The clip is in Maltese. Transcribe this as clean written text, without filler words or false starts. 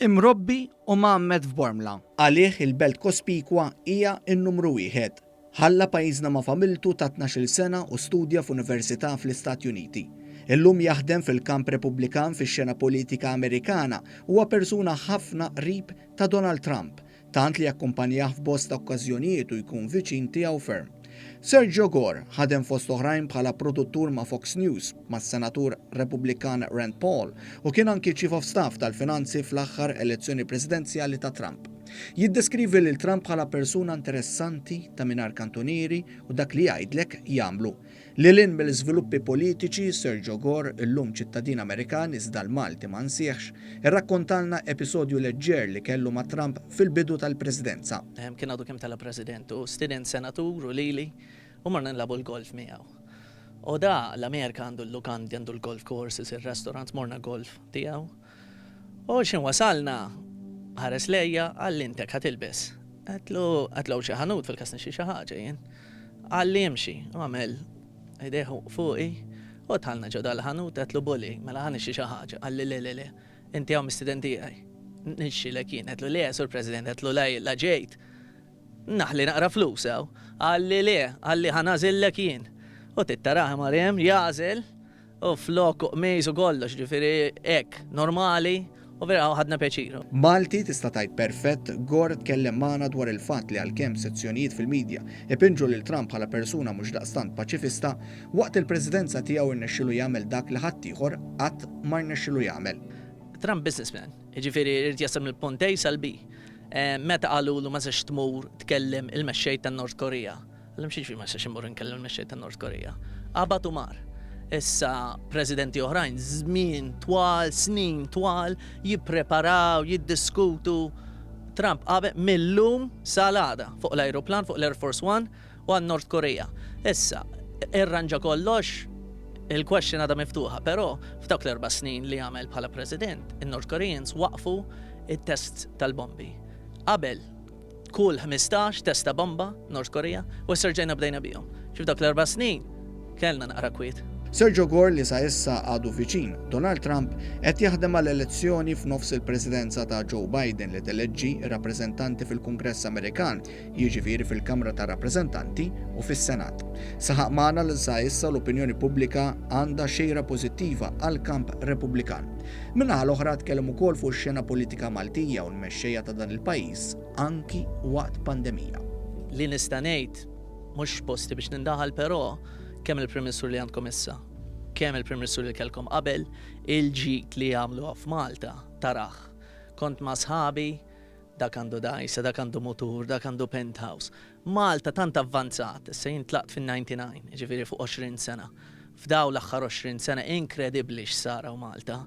Imrobbi u mammed f'Bormla. Għalih il-belt kospikwa hija n-numru wieħed. Ħalla pajjiżna ma' familtu ta' 12 sena u studja f'Università fl-Istati Uniti. Illum jaħdem fil-kamp Repubblikan fix-xena politika Amerikana huwa persuna ħafna qrib ta' Donald Trump, tant li jakkumpanjah f'bosta okkażjonijiet u jkun viċin tiegħu ferm. Sergio Gore ħadem fost oħrajn bħala produttur ma' Fox News mas-senatur Repubblikan Rand Paul u kien anki Chief of Staff tal-Finanzi fl-aħħar elezzjoni presidenzjali ta' Trump. Jiddeskrivi lil Trump bħala persuna interessanti ta' mingħajr kantonieri u dak li jgħidlek jagħmlu. Lilin mill-iżviluppi politiċi, Sergio Gore, illum ċittadin Amerikan iżda l-Malti ma nsieħx, irrakkontalna episodju leġġer li kellu ma' Trump fil-bidu tal-presidenza. Kien għadu kemm tal-President u student senatur u lili u marna nlabu l-golf miegħu. U da l-Amerika għandu l-lukandi, għandu l-golf courses, il-restaurant, morna golf tiegħu. U xin wasalna ħares lejja għall-intek ħatilbes. Għatlu xi ħanut fil-kasni xi ħaġa jien. Għalli jimxi, u għamel ideħu fuqi, u tħalna ġoda l-ħanut għatlu bulli, mela ħani xi ħaġa, għalli le, inti għaw mistudenti għaj. Nixxi l kien, għatlu le, sur President, għatlu la ġejt. Naħli naqra flus għaw, għalli le, għalli ħanazil l kien. U tittaraħ marjem, jazel, u flok mejzu kollox, ġifiri ek, normali, u vera ħadna peċiru. Malti tista' tgħid perfett, Gore tkellem magħna dwar il-fatt li għalkemm sezzjonijiet fil-medja ipinġu lil Trump bħala persuna mhux daqstant paċifista, waqt il-presidenza tiegħu irnexxielu jagħmel dak li ħadd ieħor qatt ma rnexxielu jagħmel. Trump businessman, jiġifieri irid jasal mill-punt A sal-B. Meta qalulu ma sax tmur tkellem il-mexxej tan-Nord Korea. Għallem xiex ma sax imur nkellem il-mexxej tan-Nord Korea. Qabad u mar. Issa presidenti oħrajn żmien twal, snin twal jippreparaw, jiddiskutu. Trump qabel millum salada fuq l-ajruplan fuq l-Air Force One u għan Nord Korea. Issa irranġa kollox il-question għadha miftuħa, però f'dawk l-4 snin li għamel bħala president, in-Nord Koreans waqfu it-test tal-bombi. Qabel kull 15 testa bomba Nord Korea u s-serġajna bdejna bihom. F'dawk l-4 snin kellna naqra kwiet. Sergio Gore li sa issa għadu viċin Donald Trump qed jaħdem għall elezzjoni f'nofs il-presidenza ta' Joe Biden li teleġġi rappreżentanti fil-Kungress Amerikan, jiġifieri fil-Kamra ta' Rappreżentanti u fis-Senat. Saħaq magħna li sa issa l-opinjoni pubblika għandha xejra pożittiva għall kamp Repubblikan. Minnaħa l-oħra tkellem ukoll fuq ix-xena politika Maltija u l-mexxejja ta' dan il-pajjiż anki waqt pandemija. Li nista' ngħid mhux posti biex nindaħal però kemm il-Prim Ministru li għandkom issa, kemm il-Prim Ministru li kellkom qabel, il-ġid li għamlu f'Malta taraħ. Kont ma' sħabi, dak għandu dajsa, dak għandu motur, dak għandu penthouse. Malta tant avvanzat, issa jien tlaqt fin-99, ġifieri fuq 20 sena. F'daw l-aħħar 20 sena inkredibbli x'sara Malta.